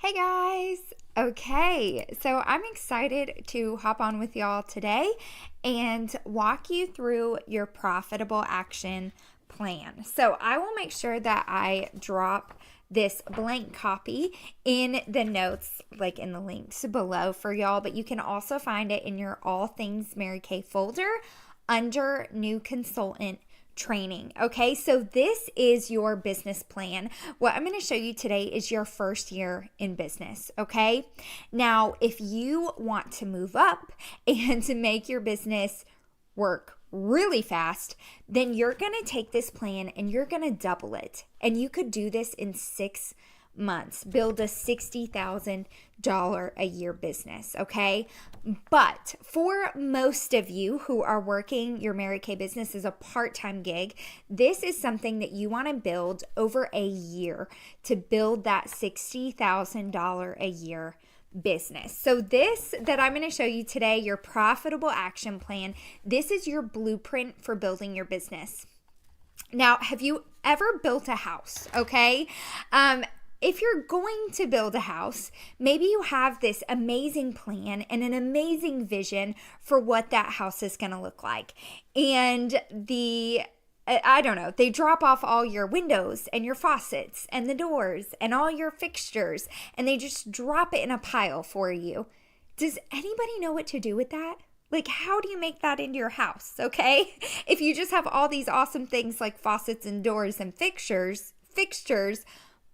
Hey guys! Okay, so I'm excited to hop on with y'all today and walk you through your profitable action plan. So I will make sure that I drop this blank copy in the notes, like in the links below for y'all, but you can also find it in your All Things Mary Kay folder under New Consultant Training. Okay, so this is your business plan. What I'm going to show you today is your first year in business. Okay, now if you want to move up and to make your business work really fast, then you're going to take this plan and you're going to double it. And you could do this in 6 months, build a $60,000 a year business, okay? But for most of you who are working your Mary Kay business as a part-time gig, this is something that you want to build over a year to build that $60,000 a year business. So this that I'm going to show you today, your profitable action plan, this is your blueprint for building your business. Now, have you ever built a house? Okay. If you're going to build a house, maybe you have this amazing plan and an amazing vision for what that house is going to look like. And I don't know, they drop off all your windows and your faucets and the doors and all your fixtures, and they just drop it in a pile for you. Does anybody know what to do with that? Like, how do you make that into your house, okay? If you just have all these awesome things like faucets and doors and fixtures,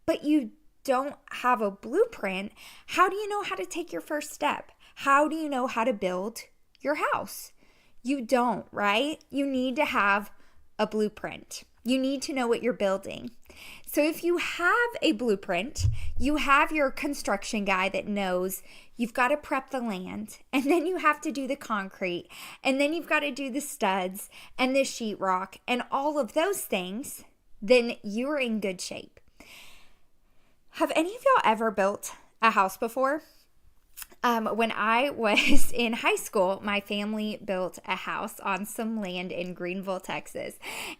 but you don't have a blueprint, how do you know how to take your first step? How do you know how to build your house? You don't, right? You need to have a blueprint. You need to know what you're building. So if you have a blueprint, you have your construction guy that knows you've got to prep the land, and then you have to do the concrete, and then you've got to do the studs and the sheetrock and all of those things, then you're in good shape. Have any of y'all ever built a house before? When I was in high school, my family built a house on some land in Greenville, Texas.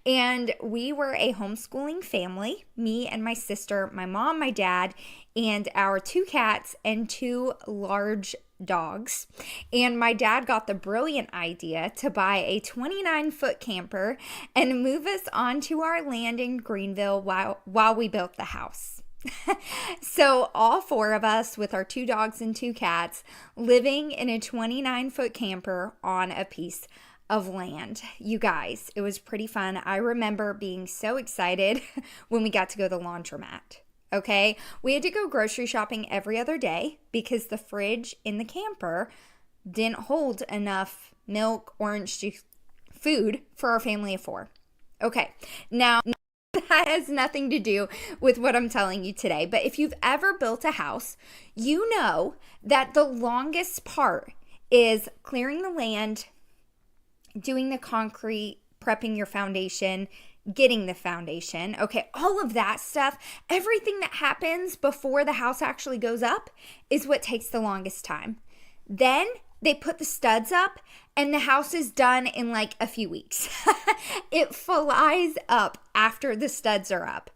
And we were a homeschooling family, me and my sister, my mom, my dad, and our 2 cats and 2 large dogs. And my dad got the brilliant idea to buy a 29-foot camper and move us onto our land in Greenville while we built the house. So all 4 of us with our 2 dogs and 2 cats living in a 29-foot camper on a piece of land. You guys, it was pretty fun. I remember being so excited when we got to go to the laundromat. Okay, we had to go grocery shopping every other day because the fridge in the camper didn't hold enough milk, orange juice, food for our family of 4. Okay, now that has nothing to do with what I'm telling you today. But if you've ever built a house, you know that the longest part is clearing the land, doing the concrete, prepping your foundation, getting the foundation. Okay, all of that stuff, everything that happens before the house actually goes up is what takes the longest time. Then they put the studs up and the house is done in like a few weeks. It flies up after the studs are up.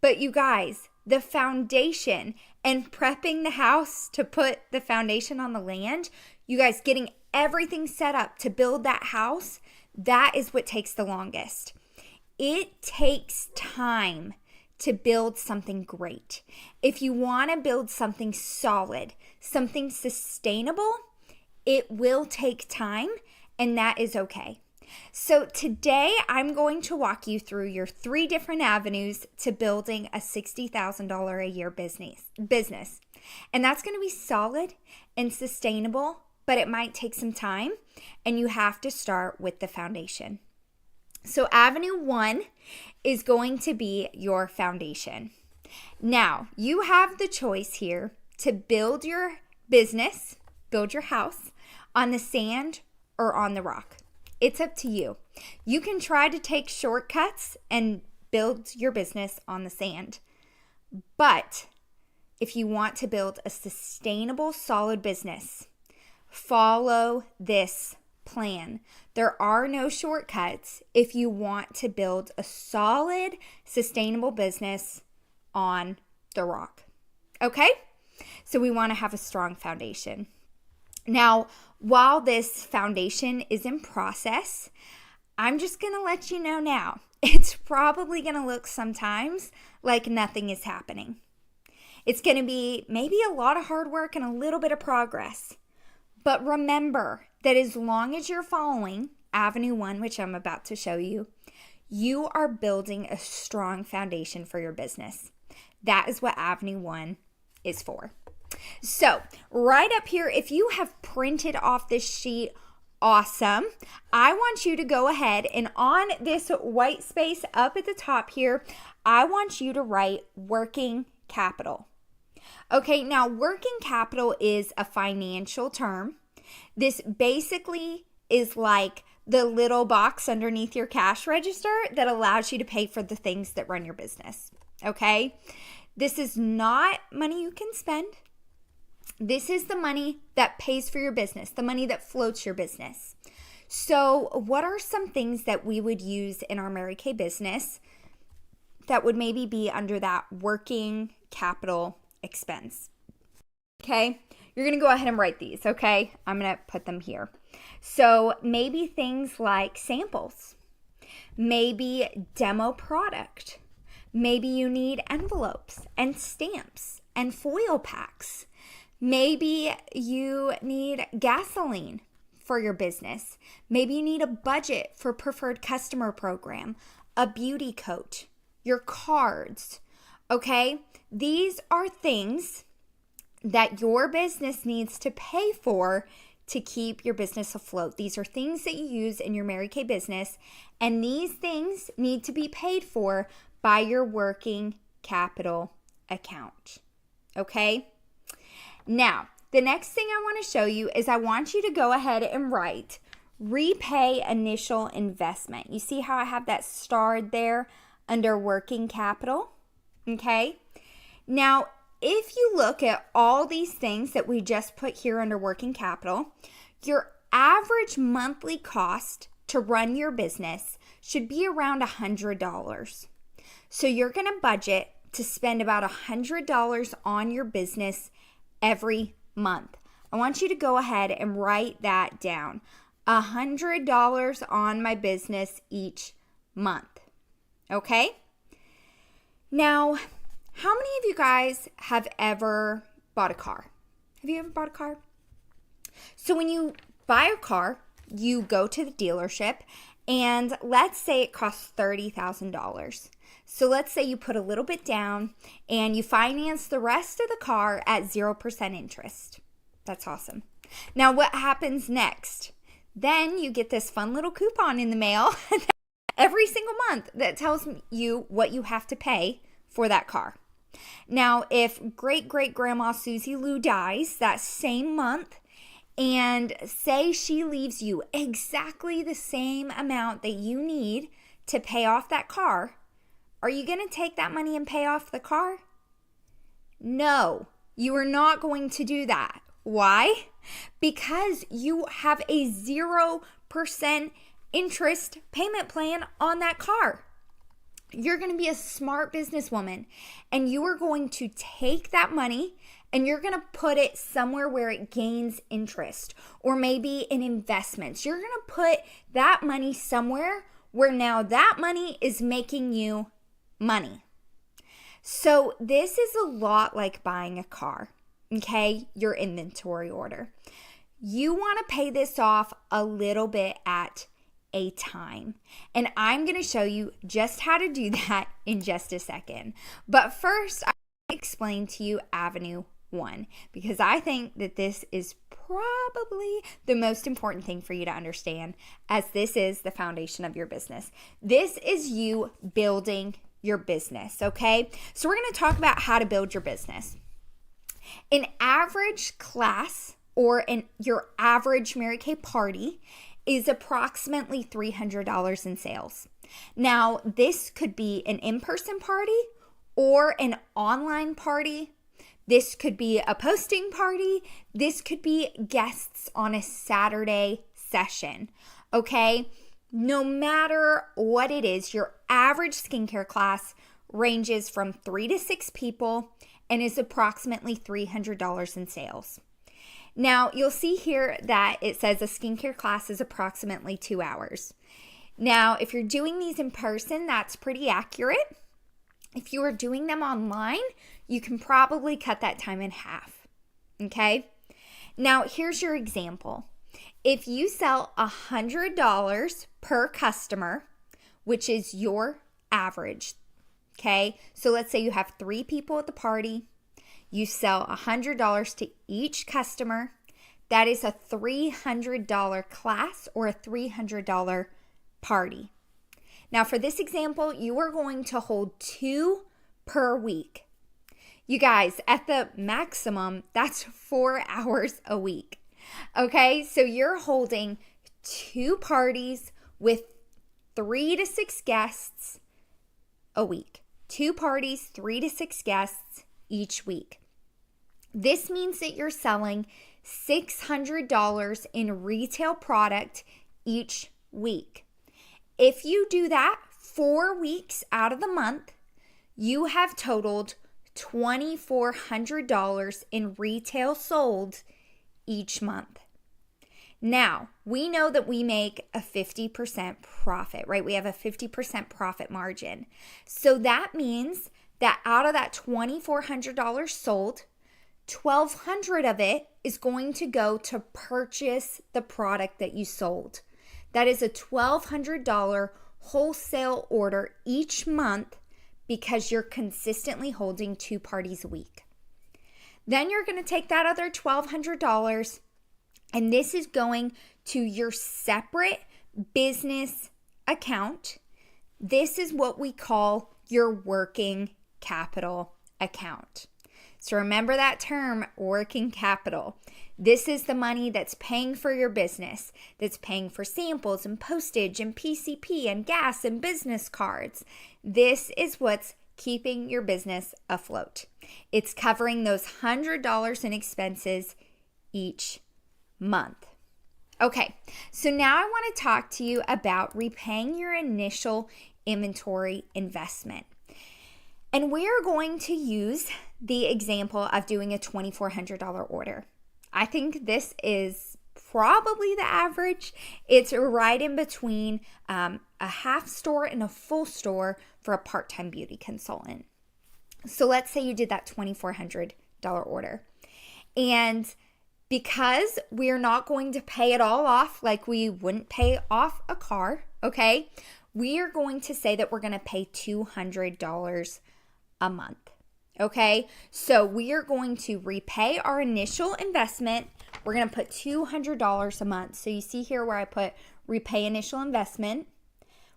But you guys, the foundation and prepping the house to put the foundation on the land, you guys getting everything set up to build that house, that is what takes the longest. It takes time to build something great. If you want to build something solid, something sustainable, it will take time, and that is okay. So today I'm going to walk you through your 3 different avenues to building a $60,000 a year business. And that's going to be solid and sustainable, but it might take some time, and you have to start with the foundation. So avenue 1 is going to be your foundation. Now, you have the choice here to build your business, build your house on the sand or on the rock. It's up to you. You can try to take shortcuts and build your business on the sand. But if you want to build a sustainable, solid business, follow this plan. There are no shortcuts if you want to build a solid, sustainable business on the rock. Okay? So we want to have a strong foundation. Now, while this foundation is in process, I'm just going to let you know now, it's probably going to look sometimes like nothing is happening. It's going to be maybe a lot of hard work and a little bit of progress. But remember that as long as you're following Avenue 1, which I'm about to show you, you are building a strong foundation for your business. That is what Avenue 1 is for. So right up here, if you have printed off this sheet, awesome. I want you to go ahead and on this white space up at the top here, I want you to write working capital. Okay, now working capital is a financial term. This basically is like the little box underneath your cash register that allows you to pay for the things that run your business. Okay, this is not money you can spend. This is the money that pays for your business, the money that floats your business. So what are some things that we would use in our Mary Kay business that would maybe be under that working capital expense? Okay, you're going to go ahead and write these, okay? I'm going to put them here. So maybe things like samples, maybe demo product, maybe you need envelopes and stamps and foil packs. Maybe you need gasoline for your business. Maybe you need a budget for preferred customer program, a beauty coat, your cards, okay? These are things that your business needs to pay for to keep your business afloat. These are things that you use in your Mary Kay business, and these things need to be paid for by your working capital account, okay? Now, the next thing I want to show you is I want you to go ahead and write repay initial investment. You see how I have that starred there under working capital? Okay. Now, if you look at all these things that we just put here under working capital, your average monthly cost to run your business should be around $100. So you're going to budget to spend about $100 on your business every month. I want you to go ahead and write that down. $100 on my business each month. Okay? Now, how many of you guys have ever bought a car? Have you ever bought a car? So when you buy a car, you go to the dealership and let's say it costs $30,000. So let's say you put a little bit down and you finance the rest of the car at 0% interest. That's awesome. Now what happens next? Then you get this fun little coupon in the mail every single month that tells you what you have to pay for that car. Now, if great-great-grandma Susie Lou dies that same month, and say she leaves you exactly the same amount that you need to pay off that car, are you going to take that money and pay off the car? No, you are not going to do that. Why? Because you have a 0% interest payment plan on that car. You're going to be a smart businesswoman and you are going to take that money and you're going to put it somewhere where it gains interest, or maybe in investments. You're going to put that money somewhere where now that money is making you money. So this is a lot like buying a car, okay? Your inventory order. You want to pay this off a little bit at a time. And I'm going to show you just how to do that in just a second. But first, I will explain to you Avenue 1, because I think that this is probably the most important thing for you to understand, as this is the foundation of your business. This is you building your business, okay? So we're going to talk about how to build your business. An average class or your average Mary Kay party is approximately $300 in sales. Now, this could be an in-person party or an online party. This could be a posting party. This could be guests on a Saturday session, okay? No matter what it is, your average skincare class ranges from 3 to 6 people, and is approximately $300 in sales. Now, you'll see here that it says a skincare class is approximately 2 hours. Now, if you're doing these in person, that's pretty accurate. If you are doing them online, you can probably cut that time in half, okay? Now, here's your example. If you sell $100 per customer, which is your average, okay? So let's say you have 3 people at the party. You sell $100 to each customer. That is a $300 class or a $300 party. Now, for this example, you are going to hold 2 per week. You guys, at the maximum, that's 4 hours a week. Okay, so you're holding 2 parties with 3 to 6 guests a week. 2 parties, 3 to 6 guests each week. This means that you're selling $600 in retail product each week. If you do that 4 weeks out of the month, you have totaled $2,400 in retail sold each month. Now, we know that we make a 50% profit, right? We have a 50% profit margin. So that means that out of that $2,400 sold, $1,200 of it is going to go to purchase the product that you sold. That is a $1,200 wholesale order each month because you're consistently holding 2 parties a week. Then you're going to take that other $1,200 and this is going to your separate business account. This is what we call your working capital account. So remember that term, working capital. This is the money that's paying for your business, that's paying for samples and postage and PCP and gas and business cards. This is what's keeping your business afloat. It's covering those $100 in expenses each month. Okay, so now I want to talk to you about repaying your initial inventory investment. And we're going to use the example of doing a $2,400 order. I think this is probably the average. It's right in between a half store and a full store for a part-time beauty consultant. So let's say you did that $2,400 order. And because we're not going to pay it all off like we wouldn't pay off a car, okay, we are going to say that we're going to pay $200 a month. Okay, so we are going to repay our initial investment. We're going to put $200 a month. So you see here where I put repay initial investment.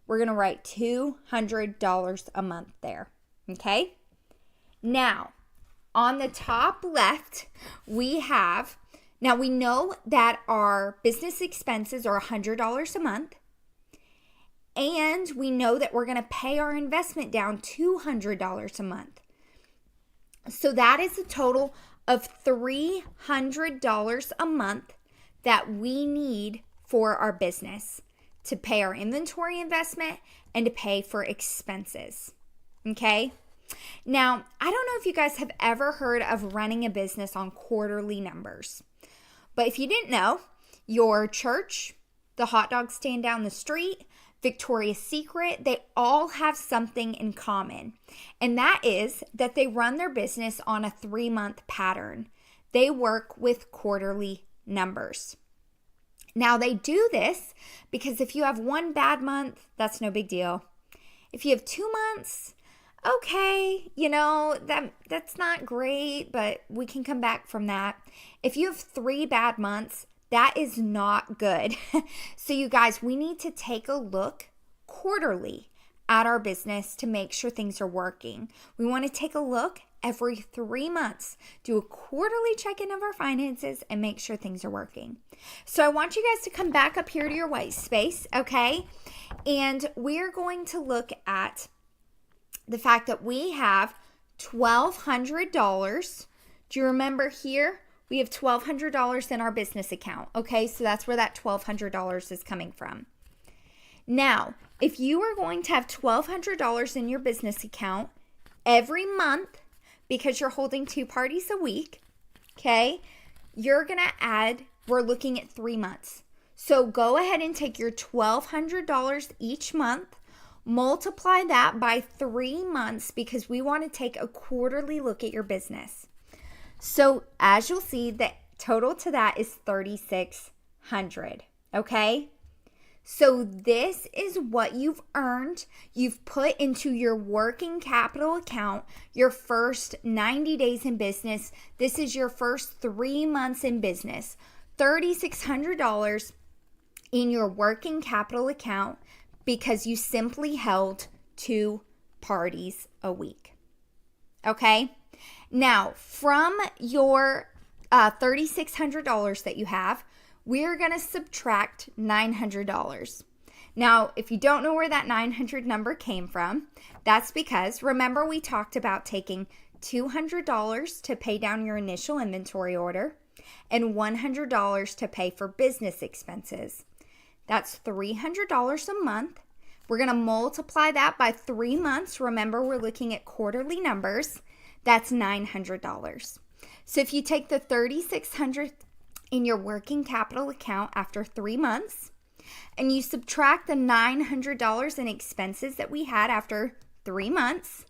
We're going to write $200 a month there. Okay, now on the top left, we know that our business expenses are $100 a month. And we know that we're going to pay our investment down $200 a month. So that is a total of $300 a month that we need for our business to pay our inventory investment and to pay for expenses. Okay? Now, I don't know if you guys have ever heard of running a business on quarterly numbers. But if you didn't know, your church, the hot dog stand down the street, Victoria's Secret, they all have something in common. And that is that they run their business on a 3-month pattern. They work with quarterly numbers. Now they do this because if you have 1 bad month, that's no big deal. If you have 2 months, okay, that's not great, but we can come back from that. If you have 3 bad months, that is not good. So you guys, we need to take a look quarterly at our business to make sure things are working. We want to take a look every 3 months, do a quarterly check-in of our finances and make sure things are working. So I want you guys to come back up here to your white space, okay? And we're going to look at the fact that we have $1,200. Do you remember here? We have $1,200 in our business account, okay? So that's where that $1,200 is coming from. Now, if you are going to have $1,200 in your business account every month because you're holding 2 parties a week, okay, you're going to add, we're looking at 3 months. So go ahead and take your $1,200 each month, multiply that by 3 months because we want to take a quarterly look at your business. So as you'll see, the total to that is $3,600, okay? So this is what you've earned. You've put into your working capital account your first 90 days in business. This is your first 3 months in business. $3,600 in your working capital account because you simply held 2 parties a week. Okay? Now, from your $3,600 that you have, we're going to subtract $900. Now, if you don't know where that 900 number came from, that's because, remember we talked about taking $200 to pay down your initial inventory order and $100 to pay for business expenses. That's $300 a month. We're going to multiply that by 3 months. Remember, we're looking at quarterly numbers. That's $900. So if you take the $3,600 in your working capital account after 3 months, and you subtract the $900 in expenses that we had after 3 months,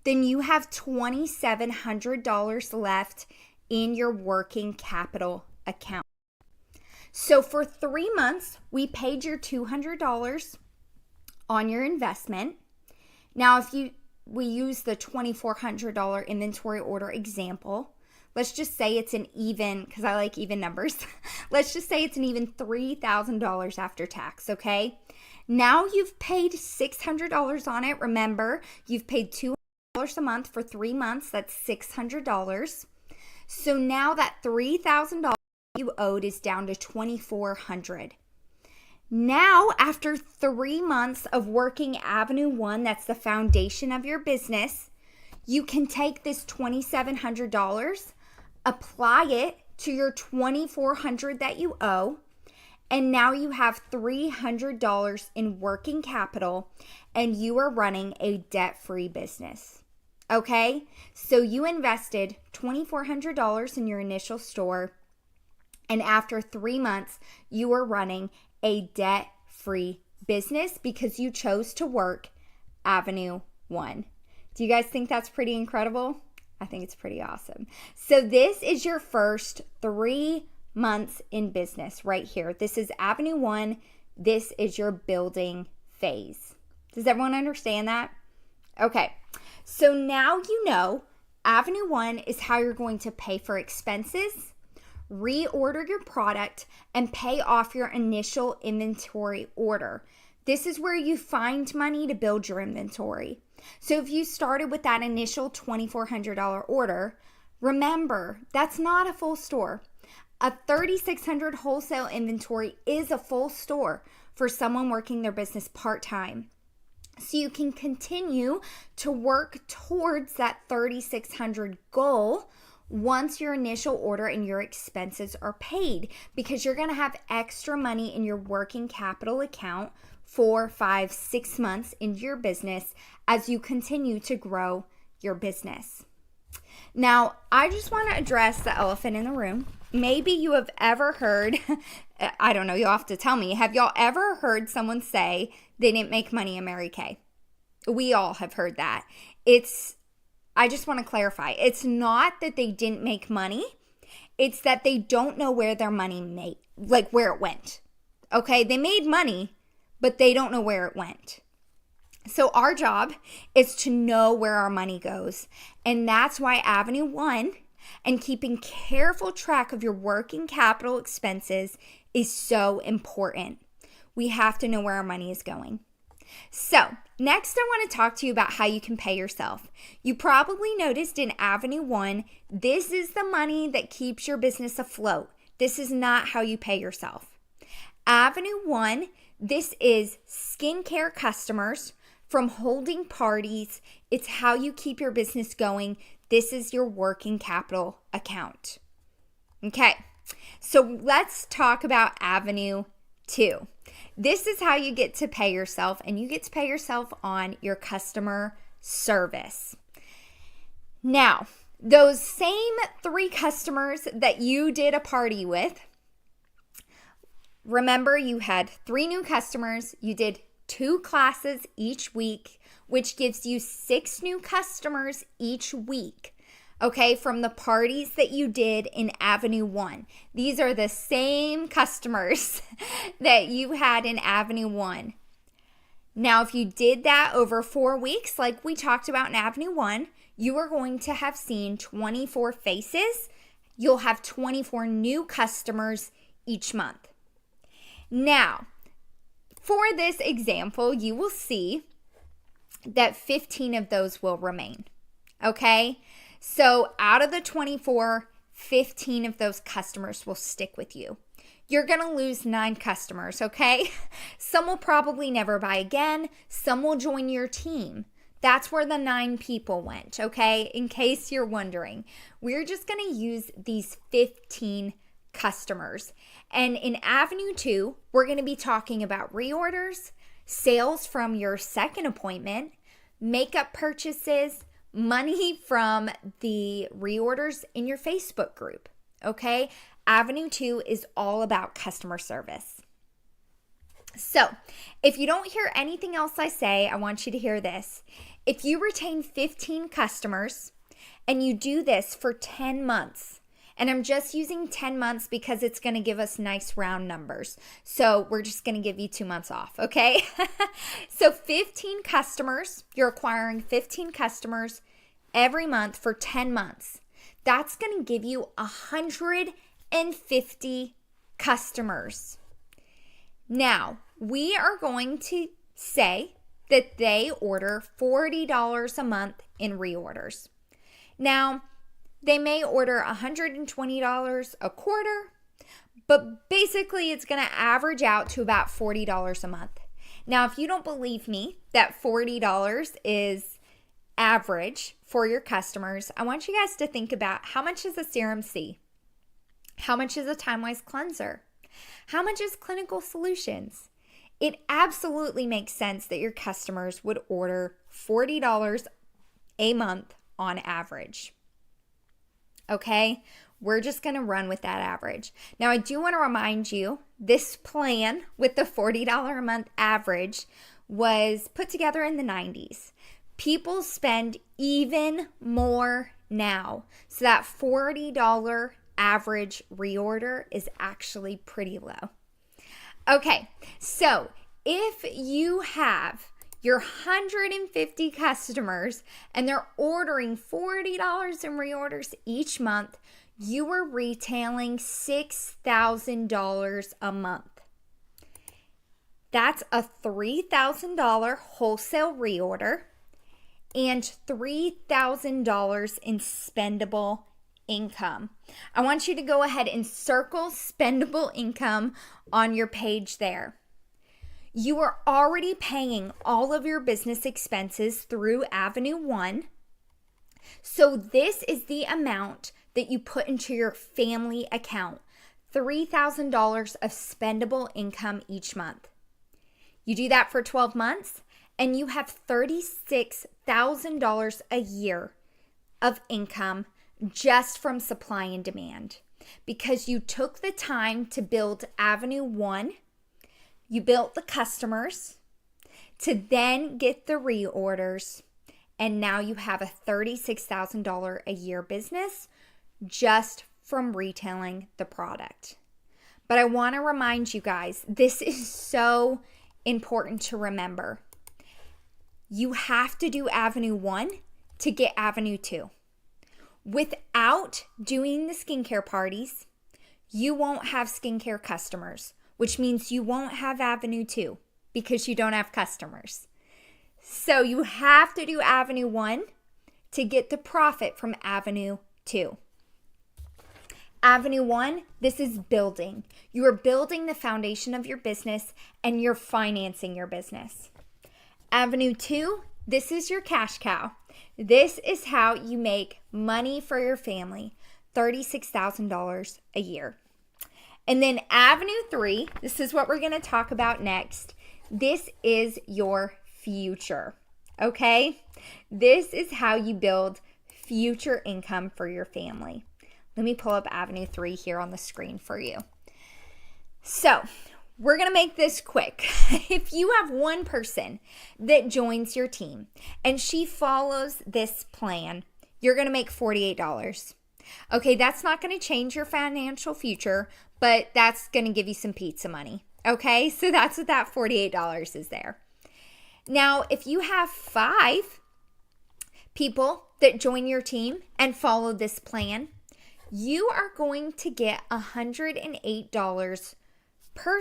then you have $2,700 left in your working capital account. So for 3 months, we paid your $200 on your investment. Now, if we use the $2,400 inventory order example, let's just say it's an even, because I like even numbers. Let's just say it's an even $3,000 after tax, okay? Now you've paid $600 on it. Remember, you've paid $200 a month for 3 months. That's $600. So now that $3,000 you owed is down to $2,400. Now, after 3 months of working Avenue 1, that's the foundation of your business, you can take this $2,700, apply it to your $2,400 that you owe, and now you have $300 in working capital, and you are running a debt-free business. Okay? So you invested $2,400 in your initial store, and after 3 months, you are running a debt-free business because you chose to work Avenue 1. Do you guys think that's pretty incredible? I think it's pretty awesome. So this is your first 3 months in business right here. This is Avenue 1. This is your building phase. Does everyone understand that? Okay. So now you know Avenue 1 is how you're going to pay for expenses, reorder your product, and pay off your initial inventory order. This is where you find money to build your inventory. So if you started with that initial $2,400 order, remember, that's not a full store. A $3,600 wholesale inventory is a full store for someone working their business part-time. So you can continue to work towards that $3,600 goal once your initial order and your expenses are paid, because you're going to have extra money in your working capital account 4, 5, 6 months into your business as you continue to grow your business. Now, I just want to address the elephant in the room. Maybe you have ever heard, I don't know, you'll have to tell me, have y'all ever heard someone say they didn't make money in Mary Kay? We all have heard that. I just want to clarify. It's not that they didn't make money. It's that they don't know where their money where it went. Okay, they made money, but they don't know where it went. So our job is to know where our money goes. And that's why Avenue 1 and keeping careful track of your working capital expenses is so important. We have to know where our money is going. So next I want to talk to you about how you can pay yourself. You probably noticed in Avenue 1, this is the money that keeps your business afloat. This is not how you pay yourself. Avenue 1, this is skincare customers from holding parties. It's how you keep your business going. This is your working capital account. Okay, so let's talk about Avenue 2. This is how you get to pay yourself, and you get to pay yourself on your customer service. Now, those same 3 customers that you did a party with, remember you had 3 new customers, you did 2 classes each week, which gives you 6 new customers each week. Okay, from the parties that you did in Avenue 1. These are the same customers that you had in Avenue 1. Now, if you did that over 4 weeks, like we talked about in Avenue 1, you are going to have seen 24 faces. You'll have 24 new customers each month. Now, for this example, you will see that 15 of those will remain. Okay? So out of the 24, 15 of those customers will stick with you. You're going to lose 9 customers, okay? Some will probably never buy again. Some will join your team. That's where the 9 people went, okay? In case you're wondering, we're just going to use these 15 customers. And in Avenue 2, we're going to be talking about reorders, sales from your second appointment, makeup purchases, money from the reorders in your Facebook group, okay? Avenue 2 is all about customer service. So, if you don't hear anything else I say, I want you to hear this. If you retain 15 customers and you do this for 10 months, and I'm just using 10 months because it's going to give us nice round numbers. So we're just going to give you 2 months off, okay? So 15 customers, you're acquiring 15 customers every month for 10 months. That's going to give you 150 customers. Now, we are going to say that they order $40 a month in reorders. Now, they may order $120 a quarter, but basically it's going to average out to about $40 a month. Now, if you don't believe me that $40 is average for your customers, I want you guys to think about how much is a Serum C? How much is a Time-Wise cleanser? How much is Clinical Solutions? It absolutely makes sense that your customers would order $40 a month on average. Okay, we're just going to run with that average. Now, I do want to remind you, this plan with the $40 a month average was put together in the 90s. People spend even more now. So that $40 average reorder is actually pretty low. Okay, so if you have your 150 customers and they're ordering $40 in reorders each month, you are retailing $6,000 a month. That's a $3,000 wholesale reorder and $3,000 in spendable income. I want you to go ahead and circle spendable income on your page there. You are already paying all of your business expenses through Avenue 1. So this is the amount that you put into your family account, $3,000 of spendable income each month. You do that for 12 months and you have $36,000 a year of income just from supply and demand because you took the time to build Avenue 1. You built the customers to then get the reorders, and now you have a $36,000 a year business just from retailing the product. But I want to remind you guys, this is so important to remember. You have to do Avenue 1 to get Avenue 2. Without doing the skincare parties, you won't have skincare customers, which means you won't have Avenue 2 because you don't have customers. So you have to do Avenue 1 to get the profit from Avenue 2. Avenue 1, this is building. You are building the foundation of your business and you're financing your business. Avenue 2, this is your cash cow. This is how you make money for your family, $36,000 a year. And then Avenue 3, this is what we're going to talk about next. This is your future, okay? This is how you build future income for your family. Let me pull up Avenue 3 here on the screen for you. So we're going to make this quick. If you have one person that joins your team and she follows this plan, you're going to make $48. Okay, that's not going to change your financial future, but that's going to give you some pizza money. Okay, so that's what that $48 is there. Now, if you have 5 people that join your team and follow this plan, you are going to get $108 per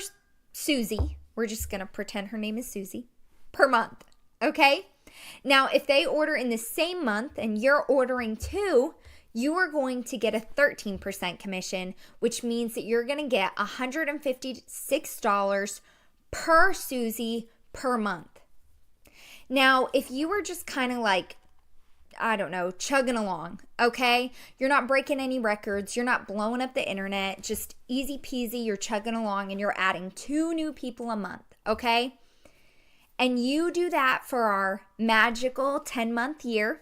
Susie. We're just going to pretend her name is Susie per month. Okay? Now, if they order in the same month and you're ordering 2, you are going to get a 13% commission, which means that you're going to get $156 per Susie per month. Now, if you were just kind of like, I don't know, chugging along, okay? You're not breaking any records. You're not blowing up the internet. Just easy peasy, you're chugging along and you're adding 2 new people a month, okay? And you do that for our magical 10-month year,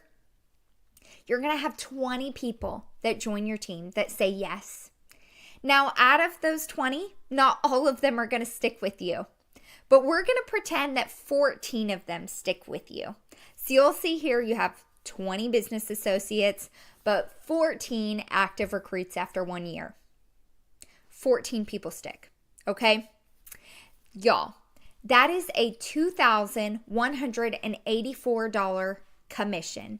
you're going to have 20 people that join your team that say yes. Now, out of those 20, not all of them are going to stick with you, but we're going to pretend that 14 of them stick with you. So you'll see here you have 20 business associates, but 14 active recruits after 1 year. 14 people stick, okay? Y'all, that is a $2,184 commission.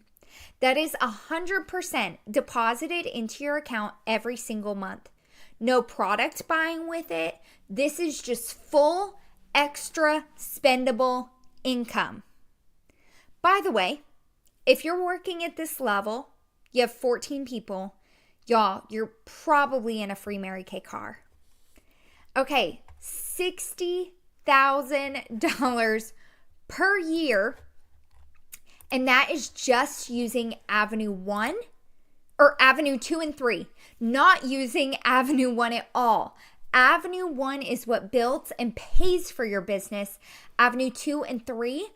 That is 100% deposited into your account every single month. No product buying with it. This is just full extra spendable income. By the way, if you're working at this level, you have 14 people, y'all, you're probably in a free Mary Kay car. Okay, $60,000 per year. And that is just using Avenue 1 or Avenue 2 and 3, not using Avenue 1 at all. Avenue 1 is what builds and pays for your business. Avenue 2 and 3,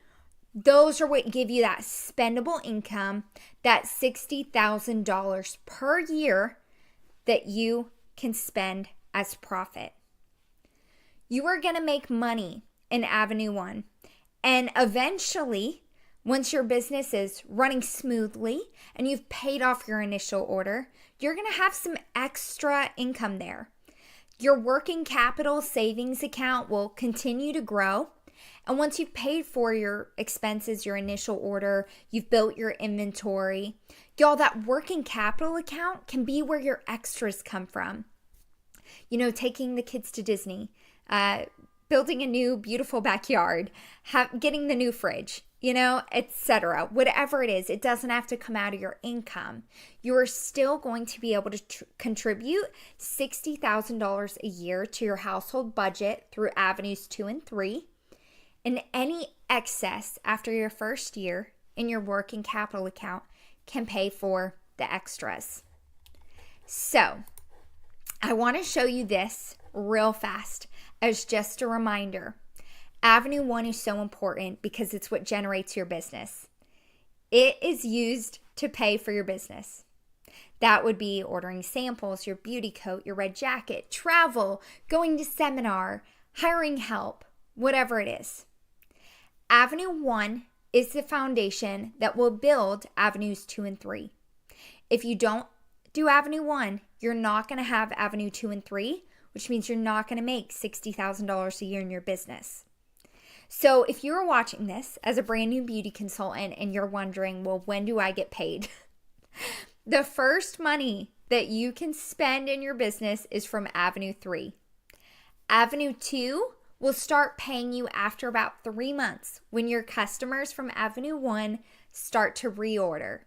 those are what give you that spendable income, that $60,000 per year that you can spend as profit. You are going to make money in Avenue 1. And eventually, once your business is running smoothly and you've paid off your initial order, you're going to have some extra income there. Your working capital savings account will continue to grow. And once you've paid for your expenses, your initial order, you've built your inventory, y'all, that working capital account can be where your extras come from. You know, taking the kids to Disney, building a new beautiful backyard, getting the new fridge, you know, etc. Whatever it is, it doesn't have to come out of your income. You are still going to be able to contribute $60,000 a year to your household budget through Avenues 2 and 3. And any excess after your first year in your working capital account can pay for the extras. So, I want to show you this real fast as just a reminder. Avenue 1 is so important because it's what generates your business. It is used to pay for your business. That would be ordering samples, your beauty coat, your red jacket, travel, going to seminar, hiring help, whatever it is. Avenue 1 is the foundation that will build Avenues 2 and 3. If you don't do Avenue 1, you're not going to have Avenue 2 and 3, which means you're not going to make $60,000 a year in your business. So if you're watching this as a brand new beauty consultant and you're wondering, well, when do I get paid? The first money that you can spend in your business is from Avenue 3. Avenue 2 will start paying you after about 3 months when your customers from Avenue 1 start to reorder.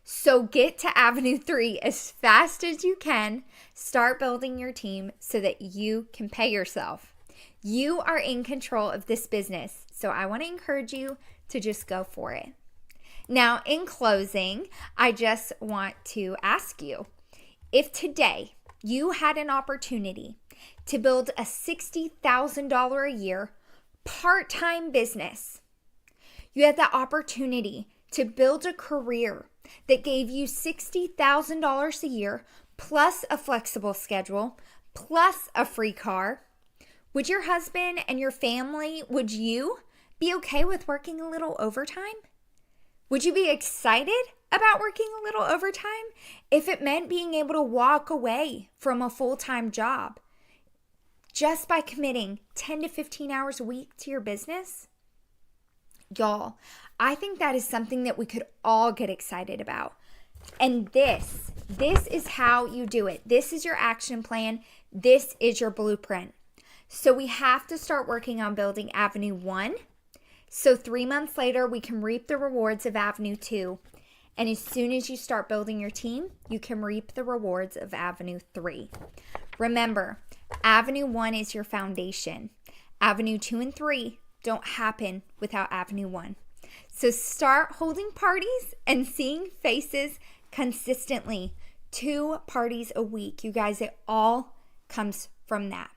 So get to Avenue 3 as fast as you can. Start building your team so that you can pay yourself. You are in control of this business, so I want to encourage you to just go for it. Now, in closing, I just want to ask you, if today you had an opportunity to build a $60,000 a year part-time business, you had the opportunity to build a career that gave you $60,000 a year plus a flexible schedule plus a free car, would your husband and your family, would you be okay with working a little overtime? Would you be excited about working a little overtime if it meant being able to walk away from a full-time job just by committing 10 to 15 hours a week to your business? Y'all, I think that is something that we could all get excited about. And this is how you do it. This is your action plan. This is your blueprint. So we have to start working on building Avenue 1. So 3 months later, we can reap the rewards of Avenue 2. And as soon as you start building your team, you can reap the rewards of Avenue 3. Remember, Avenue 1 is your foundation. Avenue 2 and 3 don't happen without Avenue 1. So start holding parties and seeing faces consistently. 2 parties a week. You guys, it all comes from that.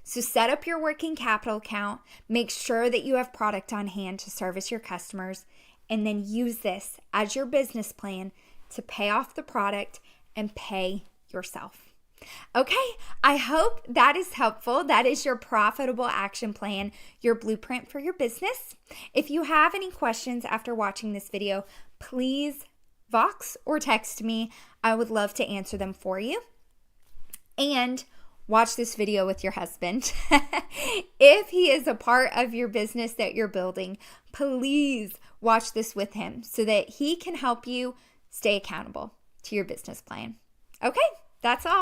So set up your working capital account. Make sure that you have product on hand to service your customers. And then use this as your business plan to pay off the product and pay yourself. Okay, I hope that is helpful. That is your profitable action plan, your blueprint for your business. If you have any questions after watching this video, please Vox or text me. I would love to answer them for you. And watch this video with your husband. If he is a part of your business that you're building, please watch this with him so that he can help you stay accountable to your business plan. Okay, that's all.